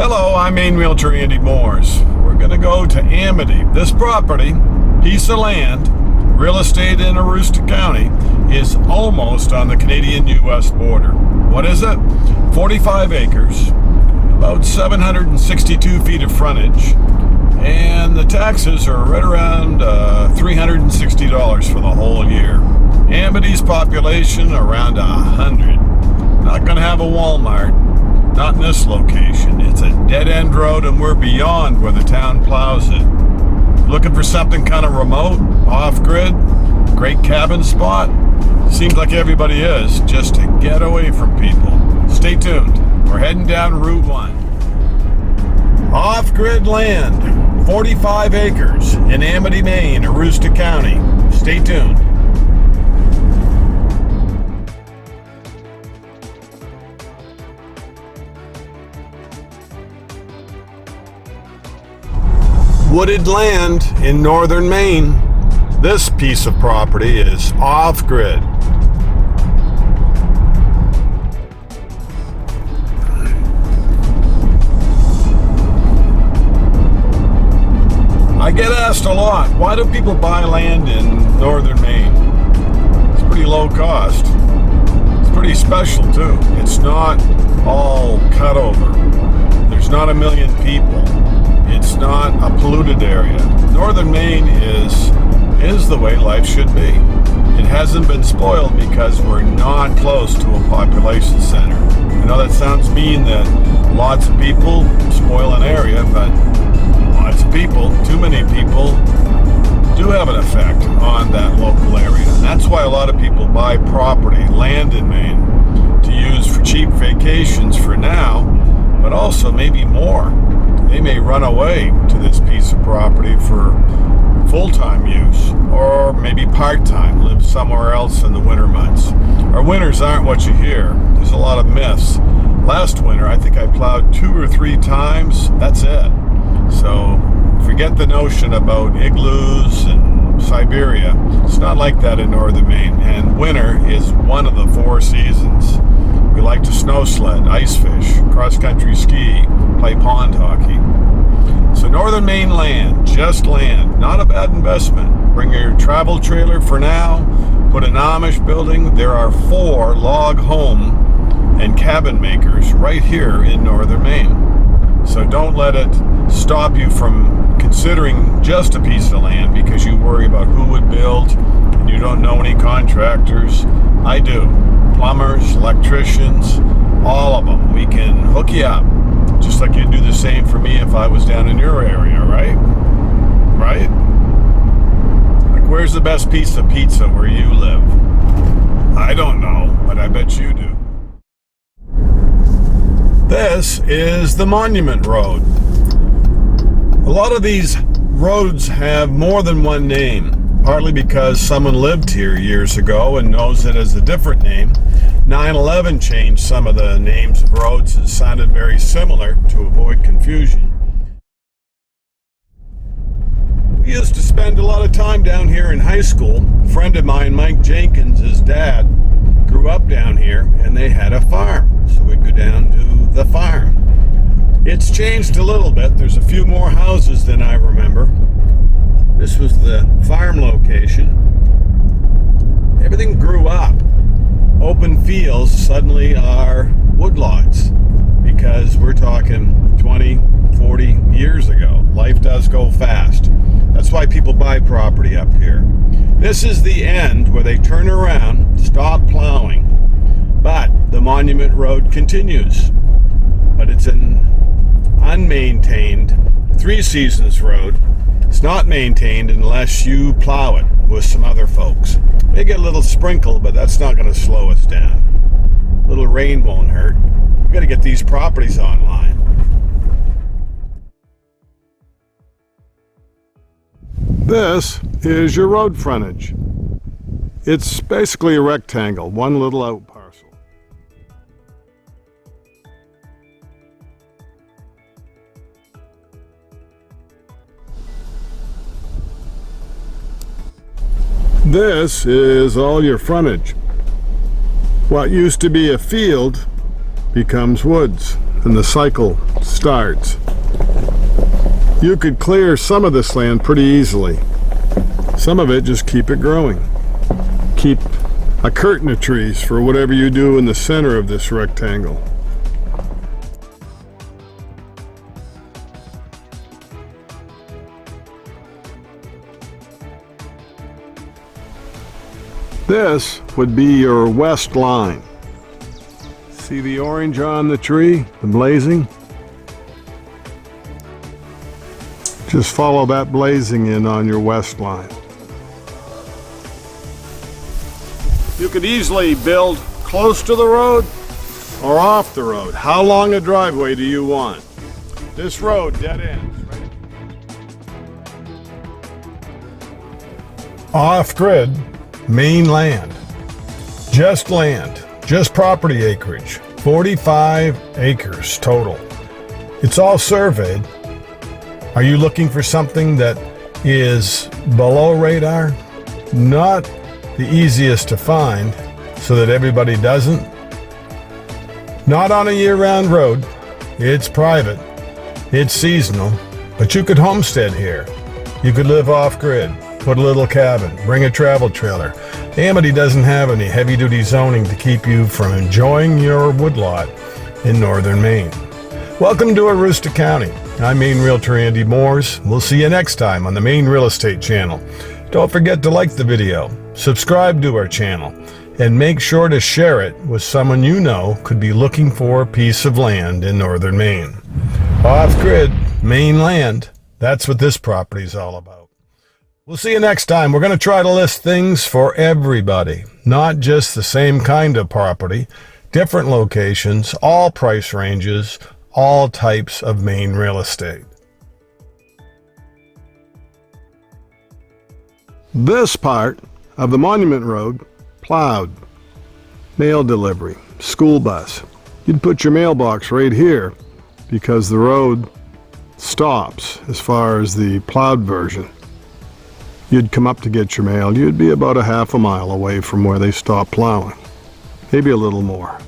Hello, I'm Maine Realtor Andy Moores. We're going to go to Amity. This property, piece of land, real estate in Aroostook County, is almost on the Canadian-U.S. border. What is it? 45 acres, about 762 feet of frontage, and the taxes are right around $360 for the whole year. Amity's population around 100. Not going to have a Walmart. Not in this location. It's a dead-end road and we're beyond where the town plows it. Looking for something kind of remote, off-grid, great cabin spot? Seems like everybody is, just to get away from people. Stay tuned. We're heading down Route 1. Off-grid land, 45 acres in Amity, Maine, Aroostook County. Stay tuned. Wooded land in northern Maine. This piece of property is off-grid. I get asked a lot, why do people buy land in northern Maine? It's pretty low cost. It's pretty special too. It's not all cut over. There's not a million people. It's not a polluted area. Northern Maine is the way life should be. It hasn't been spoiled because we're not close to a population center. I know that sounds mean that lots of people spoil an area, but lots of people, too many people, do have an effect on that local area. And that's why a lot of people buy property, land in Maine, to use for cheap vacations for now, but also maybe more. They may run away to this piece of property for full-time use, or maybe part-time, live somewhere else in the winter months. Our winters aren't what you hear. There's a lot of myths. Last winter, I think I plowed 2 or 3 times. That's it. So forget the notion about igloos and Siberia. It's not like that in northern Maine, and winter is one of the 4 seasons. We like to snow sled, ice fish, cross-country ski, play pond hockey. So northern Maine land, just land, not a bad investment. Bring your travel trailer for now, put an Amish building. There are 4 log home and cabin makers right here in northern Maine. So don't let it stop you from considering just a piece of land because you worry about who would build and you don't know any contractors. I do. Plumbers, electricians, all of them. We can hook you up, just like you'd do the same for me if I was down in your area, right? Right? Like, where's the best piece of pizza where you live? I don't know, but I bet you do. This is the Monument Road. A lot of these roads have more than one name. Partly because someone lived here years ago and knows it as a different name. 9/11 changed some of the names of roads that sounded very similar to avoid confusion. We used to spend a lot of time down here in high school. A friend of mine, Mike Jenkins, his dad, grew up down here and they had a farm. So we'd go down to the farm. It's changed a little bit. There's a few more houses than I remember. This was the farm location. Everything grew up. Open fields suddenly are woodlots because we're talking 20, 40 years ago. Life does go fast. That's why people buy property up here. This is the end where they turn around, stop plowing. But the Monument Road continues. But it's an unmaintained 3 seasons road. It's not maintained unless you plow it with some other folks. May get a little sprinkle, but that's not going to slow us down. A little rain won't hurt. We've got to get these properties online. This is your road frontage. It's basically a rectangle, one little out parcel. This is all your frontage. What used to be a field becomes woods. and the cycle starts. You could clear some of this land pretty easily. Some of it, just keep it growing. Keep a curtain of trees for whatever you do in the center of this rectangle. This would be your west line. See the orange on the tree, the blazing? Just follow that blazing in on your west line. You could easily build close to the road or off the road. How long a driveway do you want? This road dead ends. Off-grid, Maine land. Just property acreage. 45 acres total. It's all surveyed. Are you looking for something that is below radar? Not the easiest to find, so that everybody doesn't. Not on a year-round road. It's private. It's seasonal. But you could homestead here. You could live off-grid. Put a little cabin, bring a travel trailer. Amity doesn't have any heavy-duty zoning to keep you from enjoying your woodlot in northern Maine. Welcome to Aroostook County. I'm Maine Realtor Andy Moores. We'll see you next time on the Maine Real Estate channel. Don't forget to like the video, subscribe to our channel, and make sure to share it with someone you know could be looking for a piece of land in northern Maine. Off-grid, Maine land, that's what this property is all about. We'll see you next time. We're going to try to list things for everybody, not just the same kind of property, different locations, all price ranges, all types of Maine real estate. This part of the Monument Road, plowed. Mail delivery, school bus. You'd put your mailbox right here because the road stops as far as the plowed version. You'd come up to get your mail, you'd be about a half a mile away from where they stop plowing. Maybe a little more.